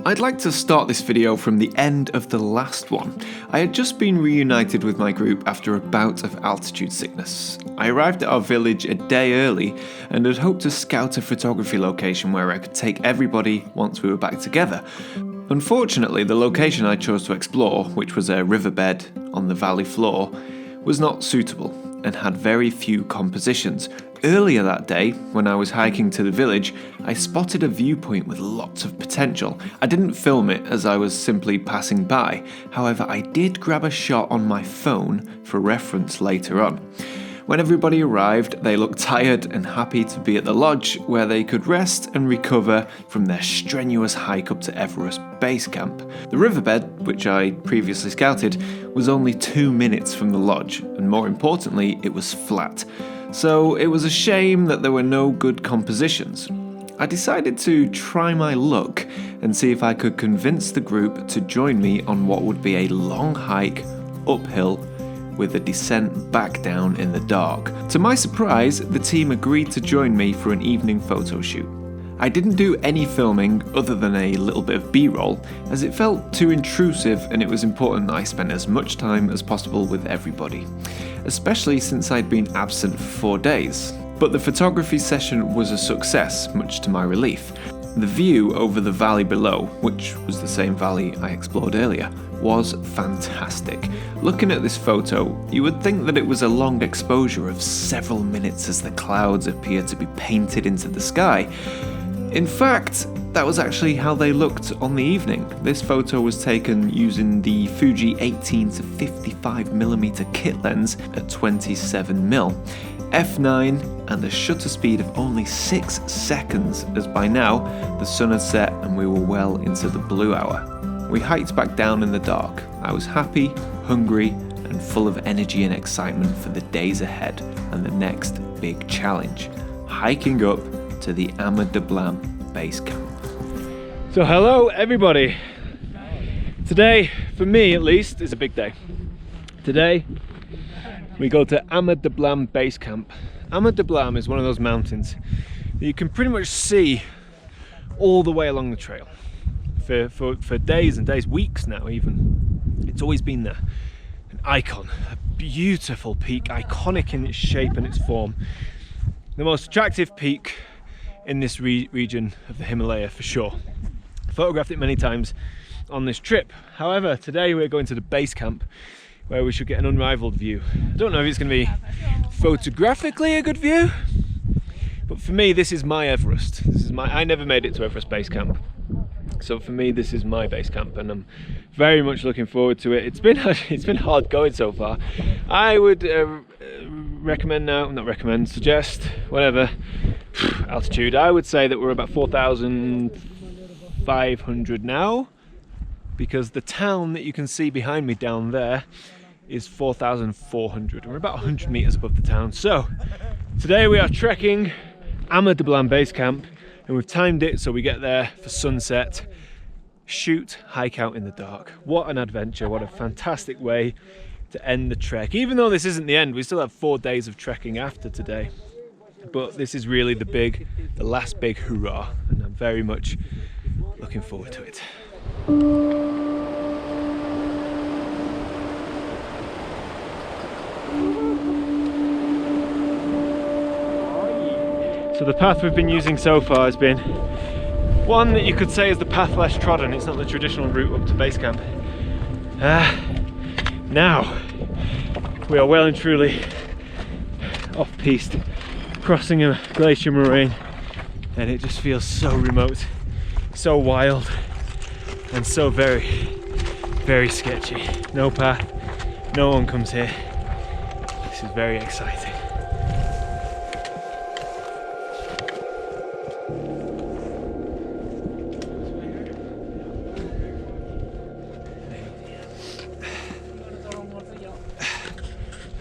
I'd like to start this video from the end of the last one. I had just been reunited with my group after a bout of altitude sickness. I arrived at our village a day early and had hoped to scout a photography location where I could take everybody once we were back together. Unfortunately, the location I chose to explore, which was a riverbed on the valley floor, was not suitable and had very few compositions. Earlier that day, when I was hiking to the village, I spotted a viewpoint with lots of potential. I didn't film it as I was simply passing by, however I did grab a shot on my phone for reference later on. When everybody arrived, they looked tired and happy to be at the lodge where they could rest and recover from their strenuous hike up to Everest Basecamp. The riverbed, which I previously scouted, was only 2 minutes from the lodge, and more importantly, it was flat. So it was a shame that there were no good compositions. I decided to try my luck and see if I could convince the group to join me on what would be a long hike uphill with a descent back down in the dark. To my surprise, the team agreed to join me for an evening photo shoot. I didn't do any filming other than a little bit of B-roll, as it felt too intrusive and it was important that I spent as much time as possible with everybody, especially since I'd been absent for 4 days. But the photography session was a success, much to my relief. The view over the valley below, which was the same valley I explored earlier, was fantastic. Looking at this photo, you would think that it was a long exposure of several minutes as the clouds appeared to be painted into the sky. In fact, that was actually how they looked on the evening. This photo was taken using the Fuji 18 to 55mm kit lens at 27mm, f9 and a shutter speed of only 6 seconds, as by now the sun had set and we were well into the blue hour. We hiked back down in the dark. I was happy, hungry and full of energy and excitement for the days ahead and the next big challenge, hiking up to the Ama Dablam Base Camp. So hello everybody. Today, for me at least, is a big day. Today we go to Ama Dablam Base Camp. Ama Dablam is one of those mountains that you can pretty much see all the way along the trail. For days and days, weeks now even. It's always been there. An icon, a beautiful peak, iconic in its shape and its form. The most attractive peak in this region of the Himalaya for sure. Photographed it many times on this trip. However, today we're going to the base camp where we should get an unrivaled view. I don't know if it's going to be photographically a good view, but for me this is my Everest. I never made it to Everest Base Camp. So for me, this is my base camp, and I'm very much looking forward to it. It's been hard going so far. I would suggest, whatever altitude. I would say that we're about 4,500 now, because the town that you can see behind me down there is 4,400. We're about 100 meters above the town. So today we are trekking Ama Dablam Base Camp. And we've timed it so we get there for sunset, shoot, hike out in the dark. What an adventure, what a fantastic way to end the trek. Even though this isn't the end, we still have 4 days of trekking after today. But this is really the last big hurrah, and I'm very much looking forward to it. So the path we've been using so far has been one that you could say is the path less trodden. It's not the traditional route up to base camp. Now we are well and truly off-piste, crossing a glacier moraine, and it just feels so remote, so wild, and so very, very sketchy. No path, no one comes here. This is very exciting.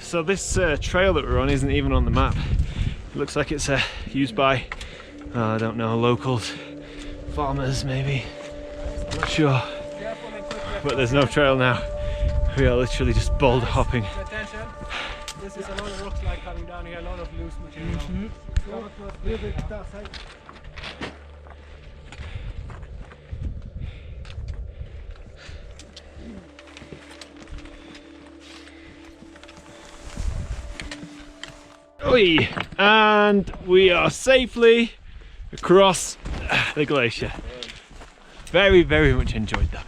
So this trail that we're on isn't even on the map. It looks like it's used by, I don't know, locals, farmers maybe, I'm not sure. But there's no trail now. We are literally just boulder hopping. This is a lot of rock slide coming down here, a lot of loose material. Oi! And we are safely across the glacier. Very, very much enjoyed that.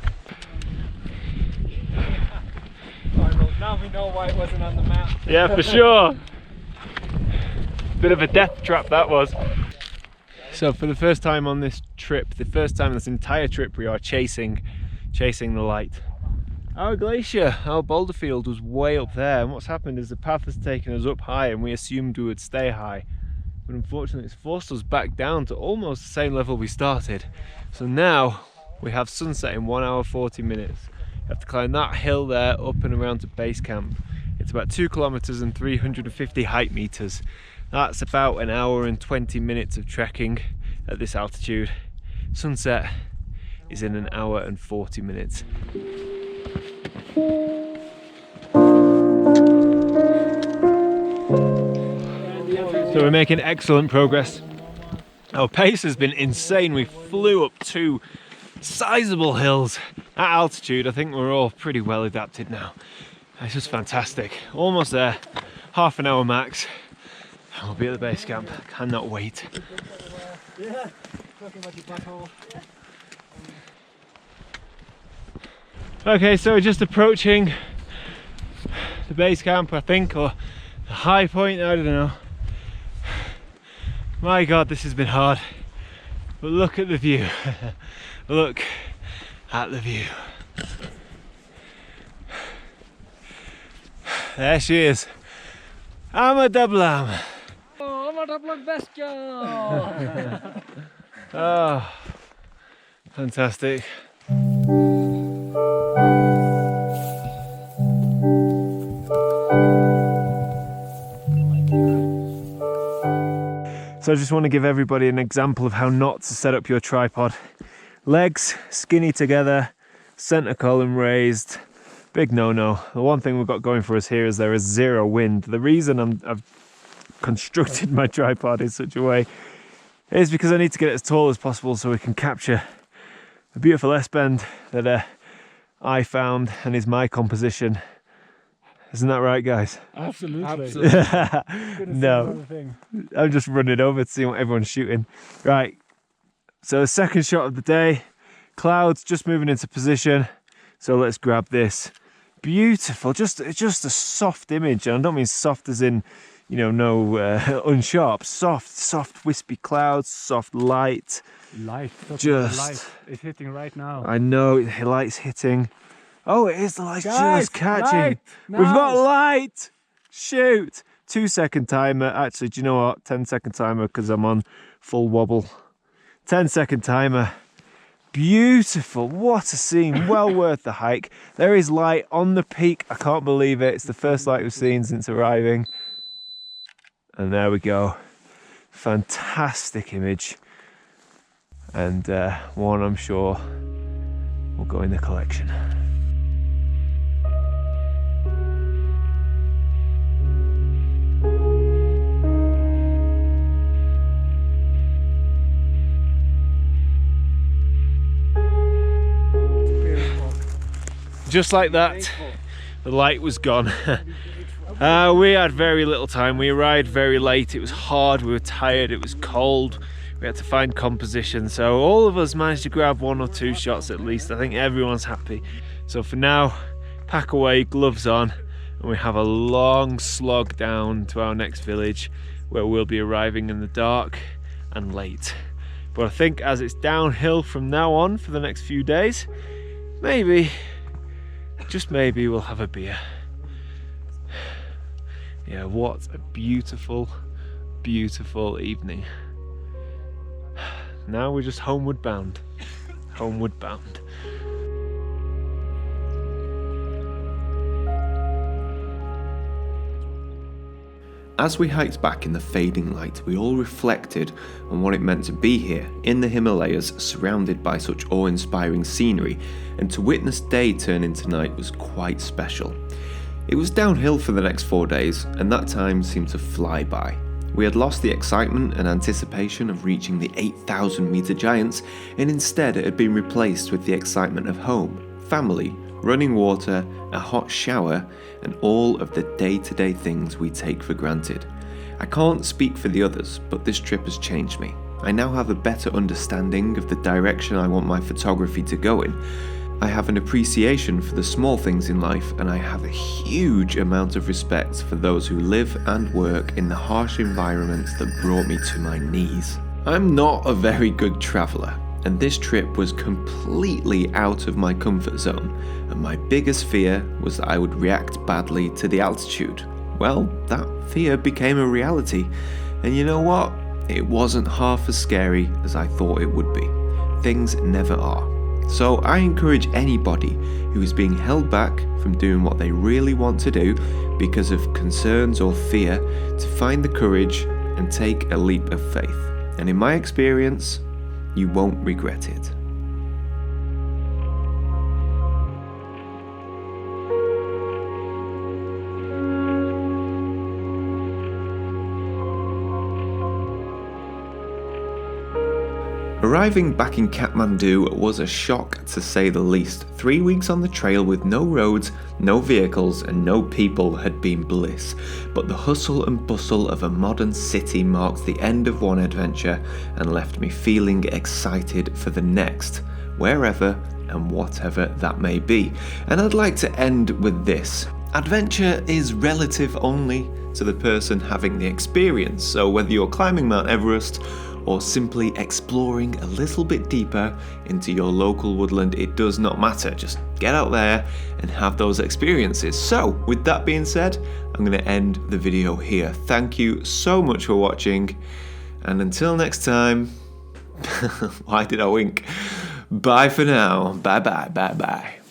Now we know why it wasn't on the map. Yeah, for sure. Bit of a death trap that was. So for the first time on this trip, the first time this entire trip, we are chasing the light. Our glacier, our boulder field was way up there, and what's happened is the path has taken us up high and we assumed we would stay high. But unfortunately it's forced us back down to almost the same level we started. So now we have sunset in 1 hour 40 minutes. You have to climb that hill there up and around to base camp. It's about 2 kilometers and 350 height meters. That's about 1 hour and 20 minutes of trekking at this altitude. Sunset is in 1 hour and 40 minutes. So we're making excellent progress. Our pace has been insane. We flew up 2 sizable hills at altitude. I think we're all pretty well adapted now. It's just fantastic. Almost there, half an hour max. We'll be at the base camp. Cannot wait. Yeah, talking about your butthole. Okay, so we're just approaching the base camp, I think, or the high point, I don't know. My God, this has been hard. But look at the view. Look at the view. There she is. Ama Dablam. Oh, Ama Dablam Base Camp. Oh, fantastic. So I just want to give everybody an example of how not to set up your tripod. Legs skinny together, center column raised, big no-no. The one thing we've got going for us here is there is zero wind. The reason I've constructed my tripod in such a way is because I need to get it as tall as possible so we can capture a beautiful S-bend that I found and is my composition. Isn't that right, guys? Absolutely. No, I'm just running over to see what everyone's shooting. Right, so the second shot of the day, clouds just moving into position. So let's grab this. Beautiful, just a soft image. And I don't mean soft as in, you know, no unsharp. Soft wispy clouds, soft light. Light. Just light. It's hitting right now. I know the light's hitting. Oh, it is the light just catching. Light, We've got light. Shoot. 2-second timer. Actually, do you know what? 10-second timer because I'm on full wobble. 10-second timer. Beautiful. What a scene. Well worth the hike. There is light on the peak. I can't believe it. It's the first light we've seen since arriving. And there we go. Fantastic image. And one I'm sure will go in the collection. Just like that, the light was gone. We had very little time. We arrived very late. It was hard, we were tired, it was cold. We had to find composition. So all of us managed to grab 1 or 2 shots at least. I think everyone's happy. So for now, pack away, gloves on, and we have a long slog down to our next village where we'll be arriving in the dark and late. But I think as it's downhill from now on for the next few days, maybe, just maybe, we'll have a beer. Yeah, what a beautiful, beautiful evening. Now we're just homeward bound. Homeward bound. As we hiked back in the fading light, we all reflected on what it meant to be here in the Himalayas, surrounded by such awe-inspiring scenery, and to witness day turn into night was quite special. It was downhill for the next 4 days, and that time seemed to fly by. We had lost the excitement and anticipation of reaching the 8,000 meter giants, and instead it had been replaced with the excitement of home, family, running water, a hot shower, and all of the day-to-day things we take for granted. I can't speak for the others, but this trip has changed me. I now have a better understanding of the direction I want my photography to go in. I have an appreciation for the small things in life, and I have a huge amount of respect for those who live and work in the harsh environments that brought me to my knees. I'm not a very good traveller, and this trip was completely out of my comfort zone, and my biggest fear was that I would react badly to the altitude. Well, that fear became a reality, and you know what? It wasn't half as scary as I thought it would be. Things never are. So I encourage anybody who is being held back from doing what they really want to do because of concerns or fear to find the courage and take a leap of faith. And in my experience, you won't regret it. Arriving back in Kathmandu was a shock to say the least. 3 weeks on the trail with no roads, no vehicles and no people had been bliss. But the hustle and bustle of a modern city marked the end of one adventure and left me feeling excited for the next, wherever and whatever that may be. And I'd like to end with this. Adventure is relative only to the person having the experience, so whether you're climbing Mount Everest or simply exploring a little bit deeper into your local woodland, it does not matter. Just get out there and have those experiences. So, with that being said, I'm going to end the video here. Thank you so much for watching, and until next time, why did I wink? Bye for now. Bye bye, bye bye.